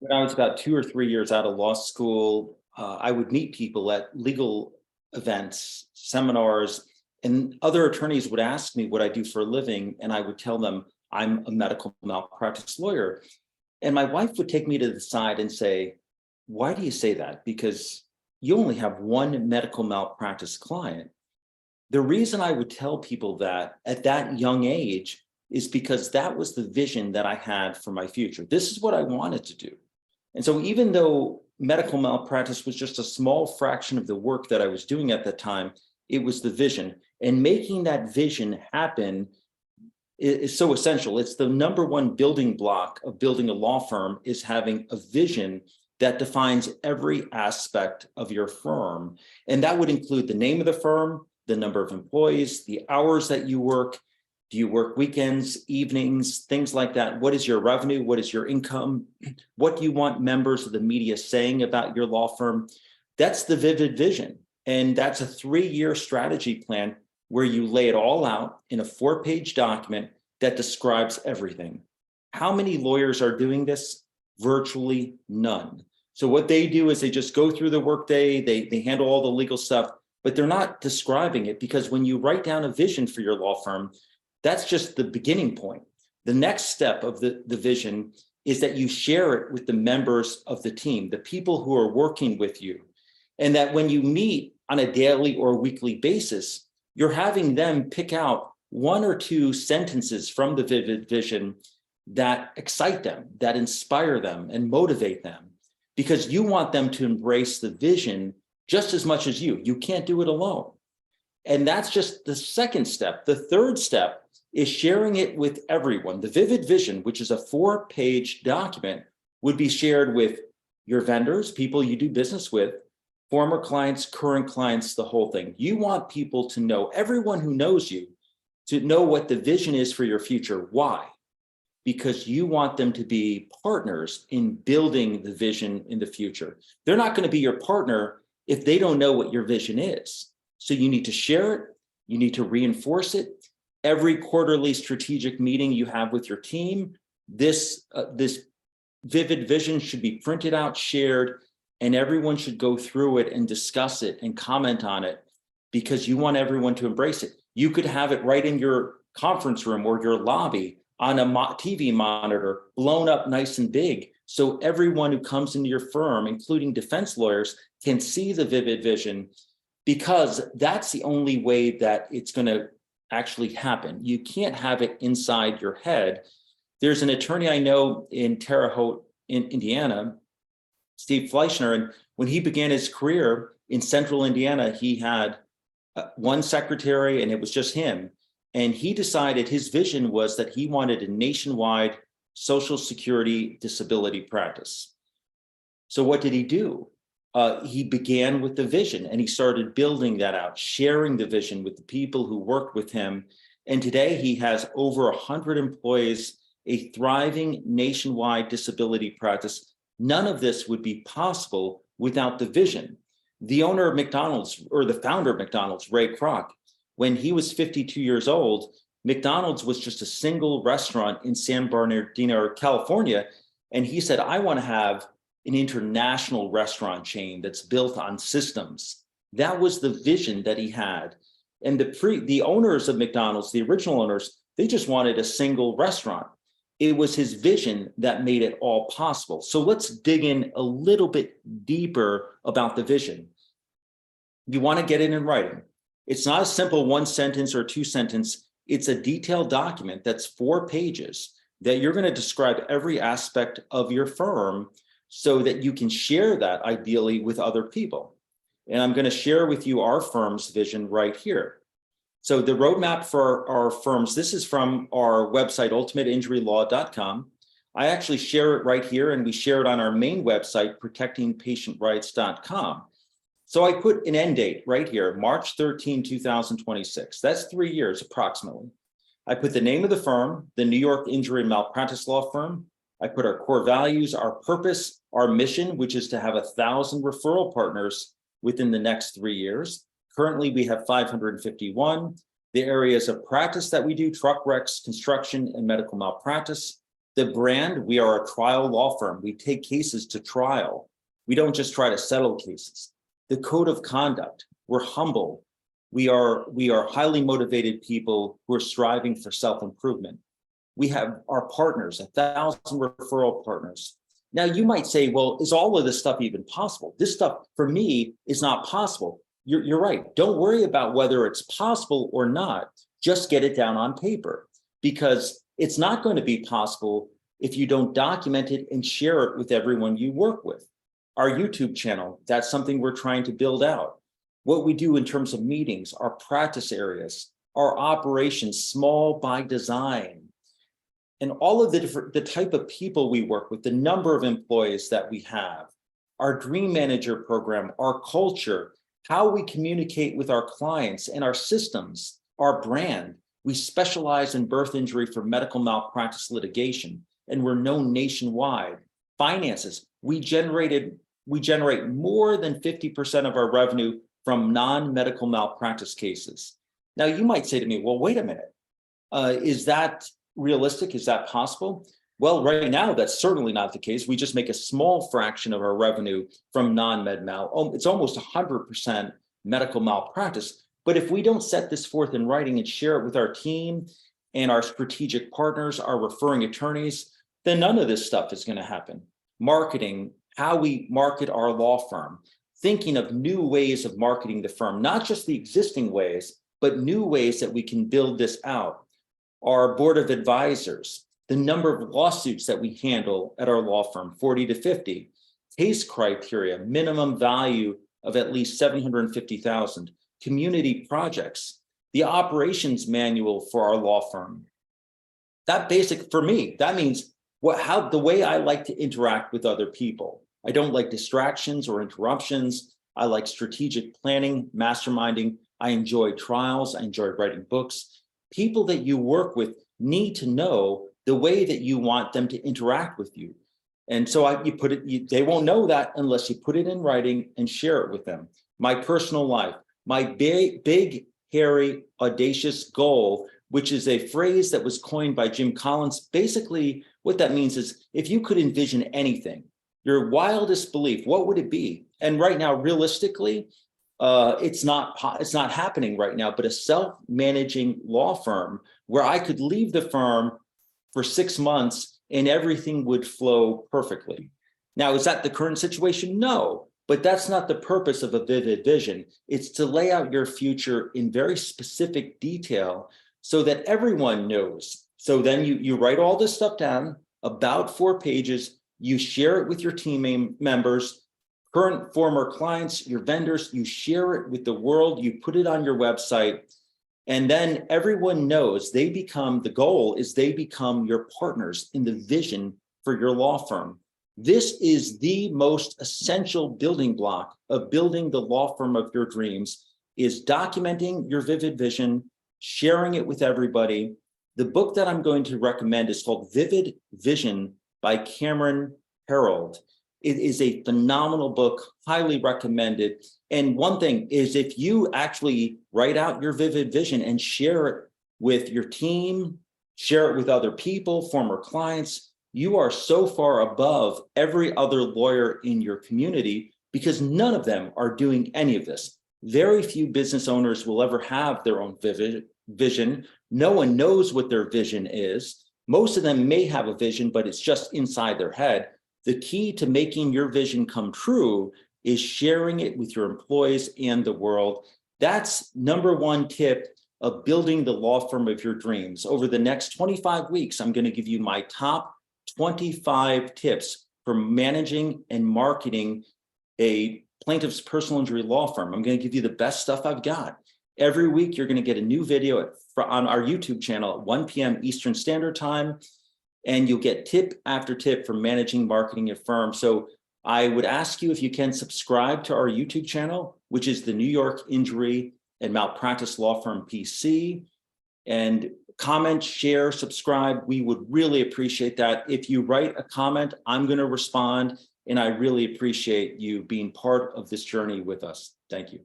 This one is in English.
When I was about 2 or 3 years out of law school, I would meet people at legal events, seminars, and other attorneys would ask me what I do for a living, and I would tell them I'm a medical malpractice lawyer. And my wife would take me to the side and say, "Why do you say that? Because you only have one medical malpractice client." The reason I would tell people that at that young age is because that was the vision that I had for my future. This is what I wanted to do. And so even though medical malpractice was just a small fraction of the work that I was doing at that time, it was the vision. And making that vision happen is so essential. It's the number one building block of building a law firm, is having a vision that defines every aspect of your firm. And that would include the name of the firm, the number of employees, the hours that you work. Do you work weekends, evenings, things like that? What is your revenue? What is your income? What do you want members of the media saying about your law firm? That's the vivid vision. And that's a 3-year strategy plan where you lay it all out in a 4-page document that describes everything. How many lawyers are doing this? Virtually none. So what they do is they just go through the workday, they handle all the legal stuff, but they're not describing it, because when you write down a vision for your law firm, that's just the beginning point. The next step of the vision is that you share it with the members of the team, the people who are working with you. And that when you meet on a daily or weekly basis, you're having them pick out 1 or 2 sentences from the vivid vision that excite them, that inspire them and motivate them, because you want them to embrace the vision just as much as you. You can't do it alone. And that's just the second step. The third step is sharing it with everyone. The vivid vision, which is a 4-page document, would be shared with your vendors, people you do business with, former clients, current clients, the whole thing. You want people to know, everyone who knows you, to know what the vision is for your future. Why? Because you want them to be partners in building the vision in the future. They're not going to be your partner if they don't know what your vision is. So you need to share it. You need to reinforce it. Every quarterly strategic meeting you have with your team, this vivid vision should be printed out, shared, and everyone should go through it and discuss it and comment on it, because you want everyone to embrace it. You could have it right in your conference room or your lobby on a TV monitor, blown up nice and big, so everyone who comes into your firm, including defense lawyers, can see the vivid vision, because that's the only way that it's going to actually happen. You can't have it inside your head. There's an attorney I know in Terre Haute, in Indiana, Steve Fleischner, and when he began his career in central Indiana, he had one secretary, and it was just him. And he decided his vision was that he wanted a nationwide Social Security disability practice. So what did he do? He began with the vision, and he started building that out, sharing the vision with the people who worked with him. And today he has over 100 employees, a thriving nationwide disability practice. None of this would be possible without the vision. The owner of McDonald's, or the founder of McDonald's, Ray Kroc, when he was 52 years old, McDonald's was just a single restaurant in San Bernardino, California. And he said, I want to have an international restaurant chain that's built on systems. That was the vision that he had. And the owners of McDonald's, the original owners, they just wanted a single restaurant. It was his vision that made it all possible. So let's dig in a little bit deeper about the vision. You want to get it in writing. It's not a simple 1-sentence or 2-sentence. It's a detailed document that's 4 pages that you're going to describe every aspect of your firm, so that you can share that ideally with other people. And I'm going to share with you our firm's vision right here. So the roadmap for our firms, this is from our website, ultimateinjurylaw.com. I actually share it right here, and we share it on our main website, protectingpatientrights.com. So I put an end date right here, March 13, 2026. That's 3 years approximately. I put the name of the firm, the New York Injury and Malpractice Law Firm. I put our core values, our purpose, our mission, which is to have 1,000 referral partners within the next 3 years. Currently, we have 551. The areas of practice that we do: truck wrecks, construction, and medical malpractice. The brand, we are a trial law firm. We take cases to trial. We don't just try to settle cases. The code of conduct, we're humble. We are highly motivated people who are striving for self-improvement. We have our partners, 1,000 referral partners. Now you might say, well, is all of this stuff even possible? This stuff for me is not possible. You're right. Don't worry about whether it's possible or not. Just get it down on paper, because it's not going to be possible if you don't document it and share it with everyone you work with. Our YouTube channel, that's something we're trying to build out. What we do in terms of meetings, our practice areas, our operations, small by design, and all of the type of people we work with, the number of employees that we have, our Dream Manager program, our culture, how we communicate with our clients and our systems, our brand. We specialize in birth injury for medical malpractice litigation, and we're known nationwide. Finances, we generate more than 50% of our revenue from non-medical malpractice cases. Now, you might say to me, well, wait a minute, is that realistic? Is that possible? Well, right now, that's certainly not the case. We just make a small fraction of our revenue from non-med mal. It's almost 100% medical malpractice. But if we don't set this forth in writing and share it with our team and our strategic partners, our referring attorneys, then none of this stuff is going to happen. Marketing, how we market our law firm, thinking of new ways of marketing the firm, not just the existing ways, but new ways that we can build this out. Our board of advisors, the number of lawsuits that we handle at our law firm, 40 to 50, case criteria, minimum value of at least 750,000, community projects, the operations manual for our law firm. That basic, for me, that means the way I like to interact with other people. I don't like distractions or interruptions. I like strategic planning, masterminding. I enjoy trials. I enjoy writing books. People that you work with need to know the way that you want them to interact with you. And so they won't know that unless you put it in writing and share it with them. My personal life, my big, hairy, audacious goal, which is a phrase that was coined by Jim Collins. Basically, what that means is if you could envision anything, your wildest belief, what would it be? And right now, realistically, it's not happening right now, but a self-managing law firm where I could leave the firm for 6 months and everything would flow perfectly. Now, is that the current situation? No, but that's not the purpose of a vivid vision. It's to lay out your future in very specific detail so that everyone knows. So then you write all this stuff down, about 4 pages, you share it with your team members, current, former clients, your vendors, you share it with the world, you put it on your website, and then everyone knows the goal is they become your partners in the vision for your law firm. This is the most essential building block of building the law firm of your dreams, is documenting your vivid vision, sharing it with everybody. The book that I'm going to recommend is called Vivid Vision by Cameron Herold. It is a phenomenal book, highly recommended. And one thing is, if you actually write out your vivid vision and share it with your team, share it with other people, former clients, you are so far above every other lawyer in your community because none of them are doing any of this. Very few business owners will ever have their own vivid vision. No one knows what their vision is. Most of them may have a vision, but it's just inside their head. The key to making your vision come true is sharing it with your employees and the world. That's number one tip of building the law firm of your dreams. Over the next 25 weeks, I'm going to give you my top 25 tips for managing and marketing a plaintiff's personal injury law firm. I'm going to give you the best stuff I've got. Every week, you're going to get a new video on our YouTube channel at 1 p.m. Eastern Standard Time. And you'll get tip after tip for managing, marketing a firm. So I would ask you if you can subscribe to our YouTube channel, which is the New York Injury and Malpractice Law Firm PC, and comment, share, subscribe. We would really appreciate that. If you write a comment, I'm going to respond, and I really appreciate you being part of this journey with us. Thank you.